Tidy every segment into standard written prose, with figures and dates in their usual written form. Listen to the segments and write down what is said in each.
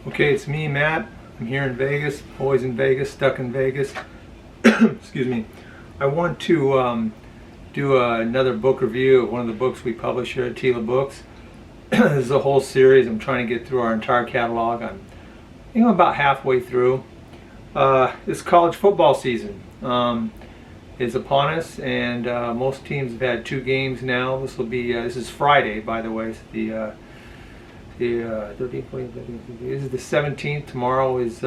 Okay, it's me, Matt. I'm here in Vegas, always in Vegas, stuck in Vegas. Excuse me. I want to do another book review of one of the books we publish here at Teela Books. This is a whole series. I'm trying to get through our entire catalog. I'm about halfway through. This college football season is upon us, and most teams have had 2 games now. This is Friday, by the way. It's the 13th, 14th, 15th, this is the 17th. Tomorrow is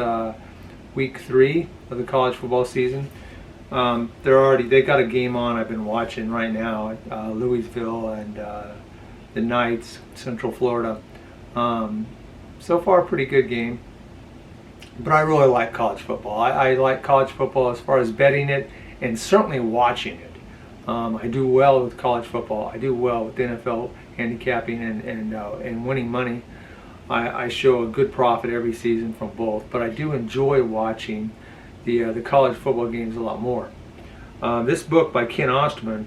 week 3 of the college football season. They got a game on I've been watching right now, Louisville and the Knights, Central Florida. So far, a pretty good game. But I really like college football. I like college football as far as betting it and certainly watching it. I do well with college football. I do well with NFL handicapping and winning money. I show a good profit every season from both, but I do enjoy watching the college football games a lot more. This book by Ken Osterman,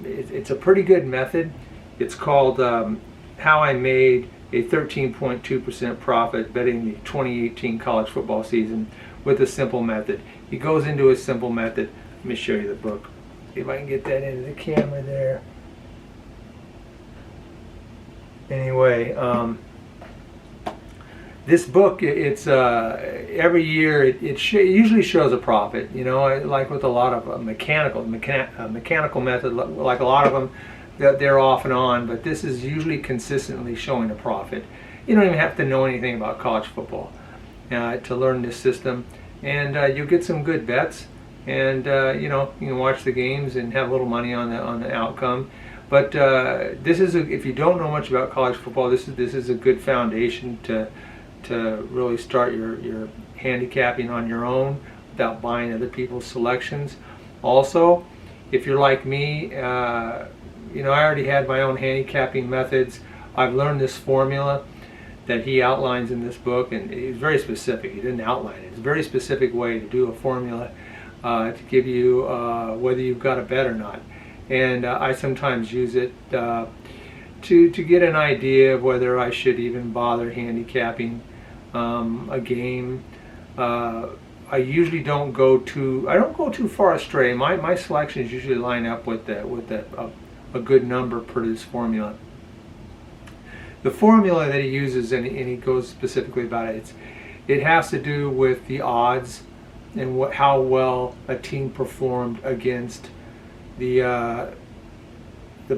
it's a pretty good method. It's called How I Made a 13.2% Profit Betting the 2018 College Football Season with a Simple Method. He goes into a simple method. Let me show you the book. If I can get that into the camera there. Anyway, this book, it's every year it usually shows a profit. You know, like with a lot of mechanical method, like a lot of them, they're off and on. But this is usually consistently showing a profit. You don't even have to know anything about college football to learn this system, and you'll get some good bets. And you can watch the games and have a little money on the outcome. But this is if you don't know much about college football, this is a good foundation to really start your handicapping on your own without buying other people's selections. Also, if you're like me, I already had my own handicapping methods. I've learned this formula that he outlines in this book, and it's very specific. He didn't outline it. It's a very specific way to do a formula to give you whether you've got a bet or not. And I sometimes use it to get an idea of whether I should even bother handicapping a game. I usually don't go too far astray. My selections usually line up with a good number per this formula. The formula that he uses, and he goes specifically about it, it has to do with the odds and how well a team performed against the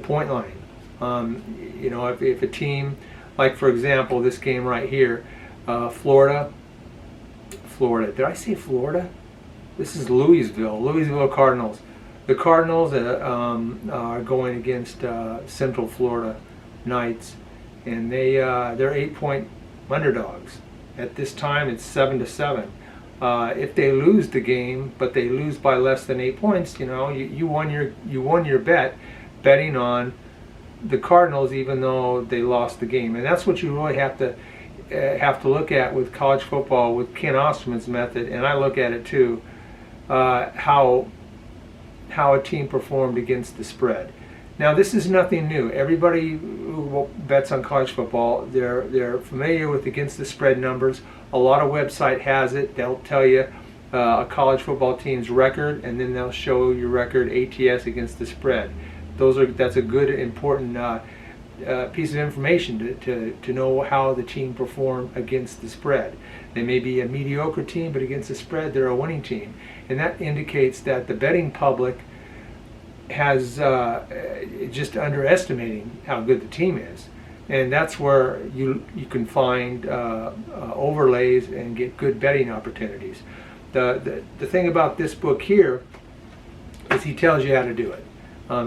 point line. If a team, like for example, this game right here, Florida. Did I say Florida? This is Louisville Cardinals. The Cardinals are going against Central Florida Knights, and they're 8-point underdogs. At this time, it's 7-7. If they lose the game, but they lose by less than 8 points, you won your betting on the Cardinals, even though they lost the game. And that's what you really have to look at with college football, with Ken Osterman's method, and I look at it too. How a team performed against the spread. Now, this is nothing new. Everybody who bets on college football, they're familiar with against the spread numbers. A lot of website has it. They'll tell you a college football team's record, and then they'll show your record ATS against the spread. That's a good, important piece of information to know how the team performed against the spread. They may be a mediocre team, but against the spread, they're a winning team, and that indicates that the betting public has just underestimating how good the team is. And that's where you can find overlays and get good betting opportunities. The thing about this book here is he tells you how to do it.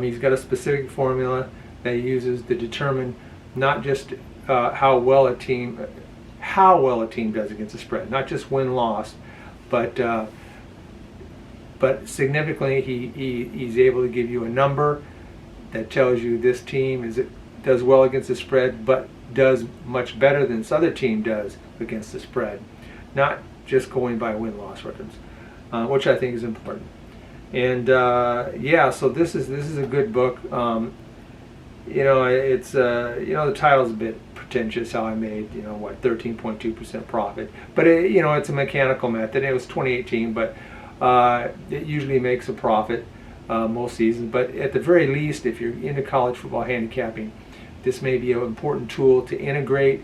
He's got a specific formula that he uses to determine not just how well a team does against the spread, not just win-loss, but significantly he's able to give you a number that tells you this team does well against the spread, but does much better than this other team does against the spread, not just going by win-loss records, which I think is important. And so this is a good book. The title's a bit pretentious how I made, 13.2% profit. But it's a mechanical method. It was 2018, but it usually makes a profit most seasons. But at the very least, if you're into college football handicapping, this may be an important tool to integrate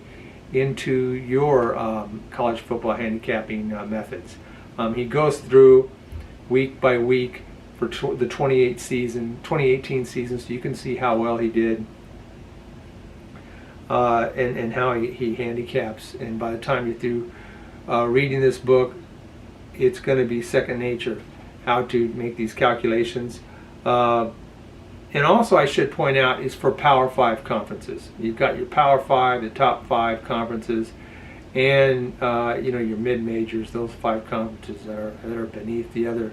into your college football handicapping methods. He goes through week by week for the 2018 season, so you can see how well he did and how he handicaps. And by the time you're through reading this book, it's going to be second nature how to make these calculations. And also, I should point out, is for Power 5 conferences. You've got your Power 5, the top 5 conferences, and your mid-majors, those 5 conferences that are beneath the other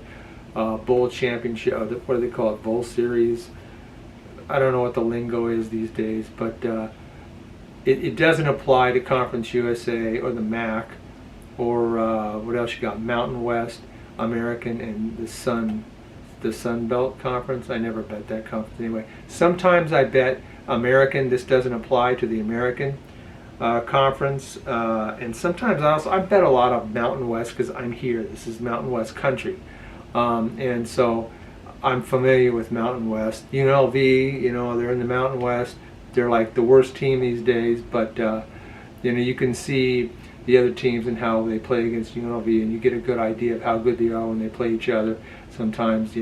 bowl championship, what do they call it, bowl series. I don't know what the lingo is these days, but it doesn't apply to Conference USA or the MAC or what else you got, Mountain West, American, and the Sun Belt Conference. I never bet that conference anyway. Sometimes I bet American. This doesn't apply to the American conference, and sometimes I bet a lot of Mountain West because I'm here. This is Mountain West country, and so I'm familiar with Mountain West. UNLV, they're in the Mountain West. They're like the worst team these days, but you can see the other teams and how they play against UNLV, and you get a good idea of how good they are when they play each other. Sometimes,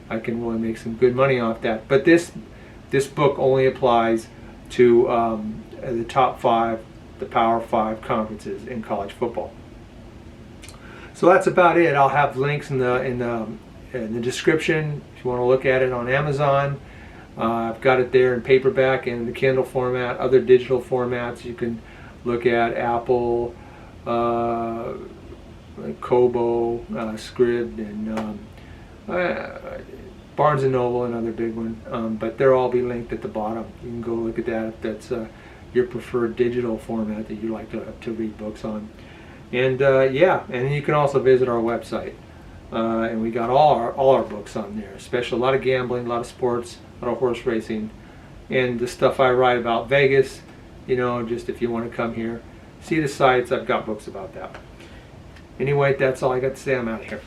I can really make some good money off that. But this book only applies to the top 5, the Power 5 conferences in college football. So that's about it. I'll have links in the description if you want to look at it on Amazon. I've got it there in paperback and in the Kindle format, other digital formats you can look at, Apple, Kobo, Scribd, and Barnes & Noble, another big one. But they'll all be linked at the bottom. You can go look at that if that's your preferred digital format that you like to read books on. And and you can also visit our website. And we got all our books on there, especially a lot of gambling, a lot of sports, a lot of horse racing, and the stuff I write about Vegas. Just if you want to come here, see the sites, I've got books about that. Anyway, that's all I got to say. I'm out of here.